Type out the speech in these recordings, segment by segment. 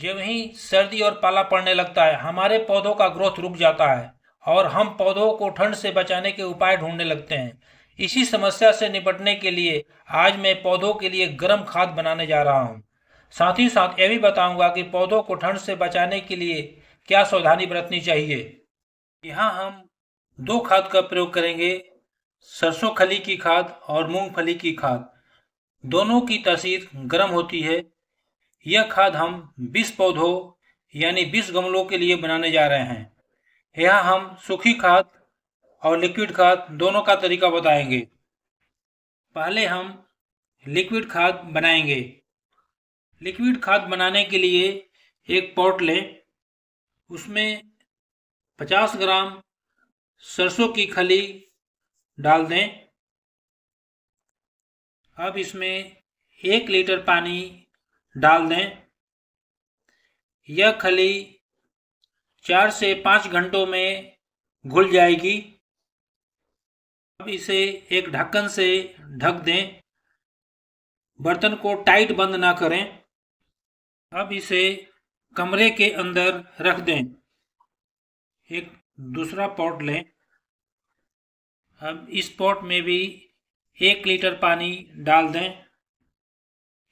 जब ही सर्दी और पाला पड़ने लगता है हमारे पौधों का ग्रोथ रुक जाता है और हम पौधों को ठंड से बचाने के उपाय ढूंढने लगते हैं। इसी समस्या से निपटने के लिए आज मैं पौधों के लिए गर्म खाद बनाने जा रहा हूँ। साथ ही साथ यह भी बताऊंगा कि पौधों को ठंड से बचाने के लिए क्या सावधानी बरतनी चाहिए। यहाँ हम दो खाद का प्रयोग करेंगे, सरसों खली की खाद और मूंगफली की खाद। दोनों की तासीर गर्म होती है। यह खाद हम 20 पौधों यानी 20 गमलों के लिए बनाने जा रहे हैं। यहाँ हम सूखी खाद और लिक्विड खाद दोनों का तरीका बताएंगे। पहले हम लिक्विड खाद बनाएंगे। लिक्विड खाद बनाने के लिए एक पॉट लें, उसमें 50 ग्राम सरसों की खली डाल दें। अब इसमें 1 लीटर पानी डाल दें। यह खली 4 से 5 घंटों में घुल जाएगी। अब इसे एक ढक्कन से ढक दें। बर्तन को टाइट बंद ना करें। अब इसे कमरे के अंदर रख दें। एक दूसरा पॉट लें। अब इस पॉट में भी 1 लीटर पानी डाल दें।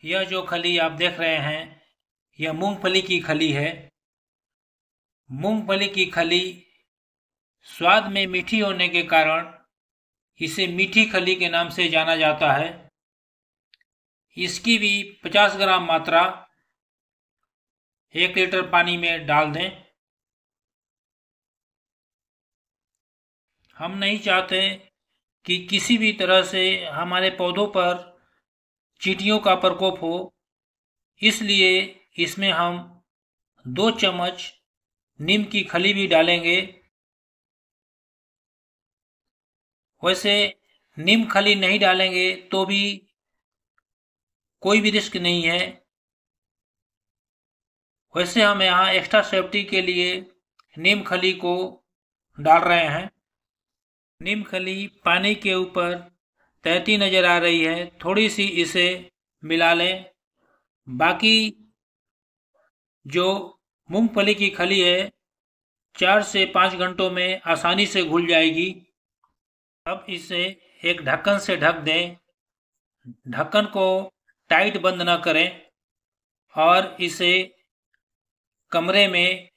यह जो खली आप देख रहे हैं यह मूंगफली की खली है। मूंगफली की खली स्वाद में मीठी होने के कारण इसे मीठी खली के नाम से जाना जाता है। इसकी भी 50 ग्राम मात्रा 1 लीटर पानी में डाल दें। हम नहीं चाहते कि किसी भी तरह से हमारे पौधों पर चींटियों का प्रकोप हो, इसलिए इसमें हम 2 चम्मच नीम की खली भी डालेंगे। वैसे नीम खली नहीं डालेंगे तो भी कोई भी रिस्क नहीं है। वैसे हम यहाँ एक्स्ट्रा सेफ्टी के लिए नीम खली को डाल रहे हैं। नीम खली पानी के ऊपर तैरती नजर आ रही है, थोड़ी सी इसे मिला लें। बाकी जो मूंगफली की खली है 4 से 5 घंटों में आसानी से घुल जाएगी। अब इसे एक ढक्कन से ढक दें। ढक्कन को टाइट बंद न करें और इसे कमरे में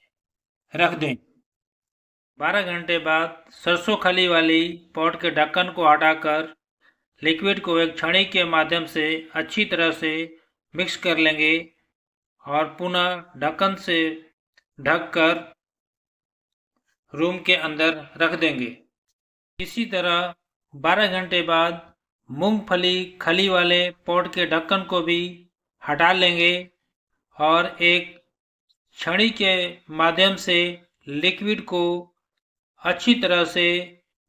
रख दें। 12 घंटे बाद सरसों खली वाली पॉट के ढक्कन को हटाकर लिक्विड को एक छड़ी के माध्यम से अच्छी तरह से मिक्स कर लेंगे और पुनः ढक्कन से ढककर रूम के अंदर रख देंगे। इसी तरह 12 घंटे बाद मूंगफली खली वाले पॉट के ढक्कन को भी हटा लेंगे और एक छड़ी के माध्यम से लिक्विड को अच्छी तरह से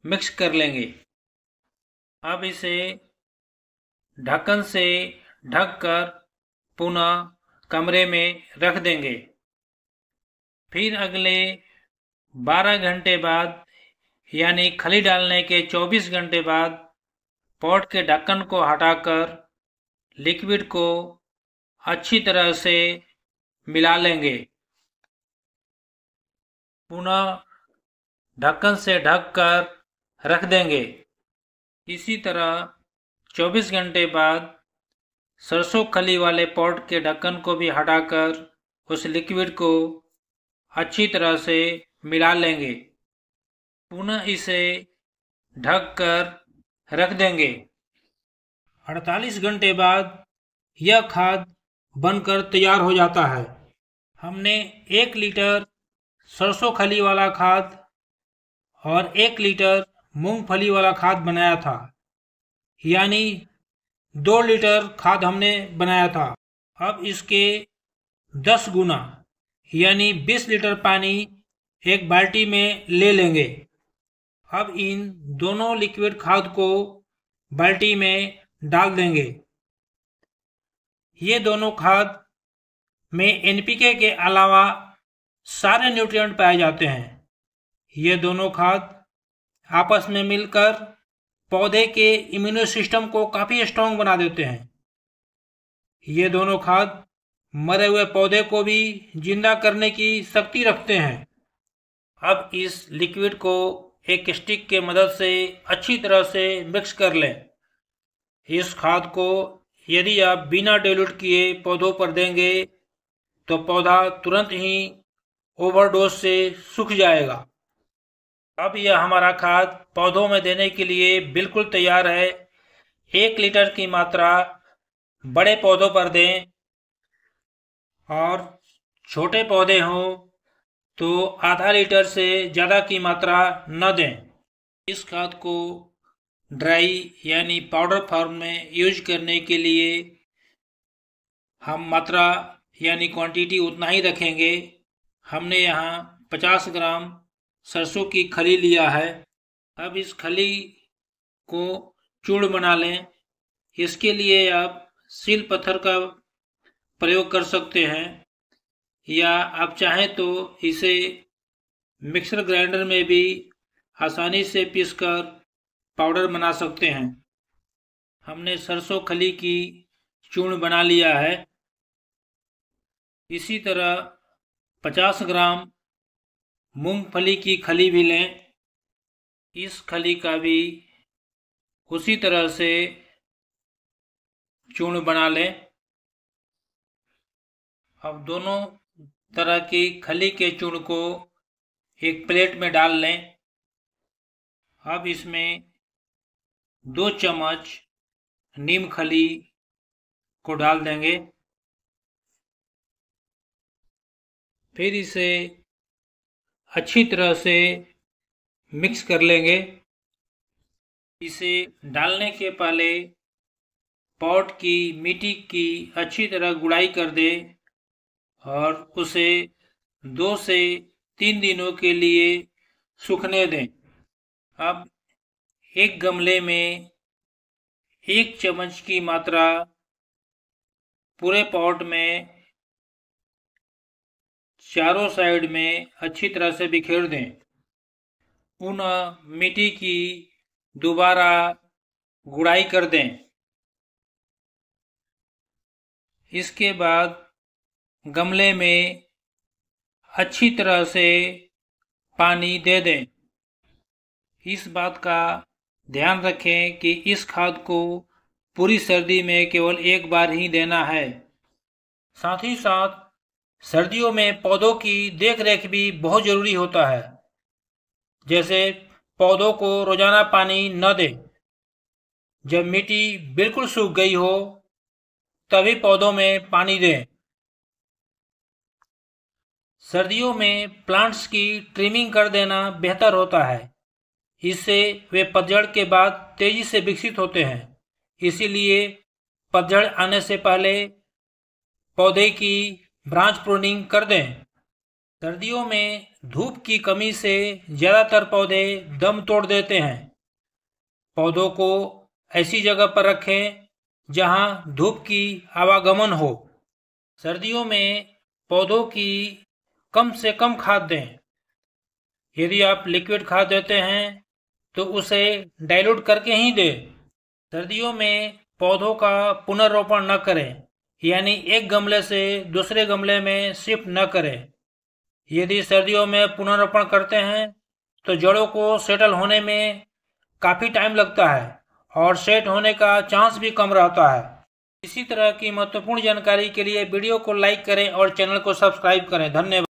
मिक्स कर लेंगे। अब इसे ढक्कन से ढककर पुनः कमरे में रख देंगे। फिर अगले 12 घंटे बाद यानी खली डालने के 24 घंटे बाद पॉट के ढक्कन को हटाकर लिक्विड को अच्छी तरह से मिला लेंगे। पुनः ढक्कन से ढककर रख देंगे। इसी तरह 24 घंटे बाद सरसों खली वाले पॉट के ढक्कन को भी हटाकर उस लिक्विड को अच्छी तरह से मिला लेंगे। पुनः इसे ढककर रख देंगे। 48 घंटे बाद यह खाद बनकर तैयार हो जाता है। हमने 1 लीटर सरसों खली वाला खाद और 1 लीटर मूंगफली वाला खाद बनाया था, यानी 2 लीटर खाद हमने बनाया था। अब इसके 10 गुना यानी 20 लीटर पानी एक बाल्टी में ले लेंगे। अब इन दोनों लिक्विड खाद को बाल्टी में डाल देंगे। ये दोनों खाद में एनपीके के अलावा सारे न्यूट्रिएंट पाए जाते हैं। ये दोनों खाद आपस में मिलकर पौधे के इम्यूनो सिस्टम को काफी स्ट्रांग बना देते हैं। ये दोनों खाद मरे हुए पौधे को भी जिंदा करने की शक्ति रखते हैं। अब इस लिक्विड को एक स्टिक के मदद से अच्छी तरह से मिक्स कर लें। इस खाद को यदि आप बिना डाइल्यूट किए पौधों पर देंगे तो पौधा तुरंत ही ओवरडोज से सूख जाएगा। अब यह हमारा खाद पौधों में देने के लिए बिल्कुल तैयार है। 1 लीटर की मात्रा बड़े पौधों पर दें और छोटे पौधे हों तो आधा लीटर से ज़्यादा की मात्रा न दें। इस खाद को ड्राई यानी पाउडर फॉर्म में यूज करने के लिए हम मात्रा यानी क्वांटिटी उतना ही रखेंगे। हमने यहाँ 50 ग्राम सरसों की खली लिया है। अब इस खली को चूर्ण बना लें। इसके लिए आप सील पत्थर का प्रयोग कर सकते हैं या आप चाहें तो इसे मिक्सर ग्राइंडर में भी आसानी से पीसकर पाउडर बना सकते हैं। हमने सरसों खली की चूर्ण बना लिया है। इसी तरह 50 ग्राम मूंगफली की खली भी लें। इस खली का भी उसी तरह से चूर्ण बना लें। अब दोनों तरह की खली के चूर्ण को एक प्लेट में डाल लें। अब इसमें 2 चम्मच नीम खली को डाल देंगे। फिर इसे अच्छी तरह से मिक्स कर लेंगे। इसे डालने के पहले पॉट की मिट्टी की अच्छी तरह गुड़ाई कर दें और उसे 2 से 3 दिनों के लिए सूखने दें। अब एक गमले में 1 चम्मच की मात्रा पूरे पॉट में चारों साइड में अच्छी तरह से बिखेर दें। पुनः मिट्टी की दोबारा गुड़ाई कर दें। इसके बाद गमले में अच्छी तरह से पानी दे दें। इस बात का ध्यान रखें कि इस खाद को पूरी सर्दी में केवल एक बार ही देना है। साथ ही साथ सर्दियों में पौधों की देखरेख भी बहुत ज़रूरी होता है। जैसे पौधों को रोजाना पानी न दें। जब मिट्टी बिल्कुल सूख गई हो तभी पौधों में पानी दें। सर्दियों में प्लांट्स की ट्रिमिंग कर देना बेहतर होता है। इससे वे पतझड़ के बाद तेजी से विकसित होते हैं। इसीलिए पतझड़ आने से पहले पौधे की ब्रांच प्रूनिंग कर दें। सर्दियों में धूप की कमी से ज़्यादातर पौधे दम तोड़ देते हैं। पौधों को ऐसी जगह पर रखें जहां धूप की आवागमन हो। सर्दियों में पौधों की कम से कम खाद दें। यदि आप लिक्विड खाद देते हैं तो उसे डाइल्यूट करके ही दें। सर्दियों में पौधों का पुनर्रोपण न करें, यानी एक गमले से दूसरे गमले में शिफ्ट न करें। यदि सर्दियों में पुनर्रोपण करते हैं तो जड़ों को सेटल होने में काफ़ी टाइम लगता है और सेट होने का चांस भी कम रहता है। इसी तरह की महत्वपूर्ण जानकारी के लिए वीडियो को लाइक करें और चैनल को सब्सक्राइब करें। धन्यवाद।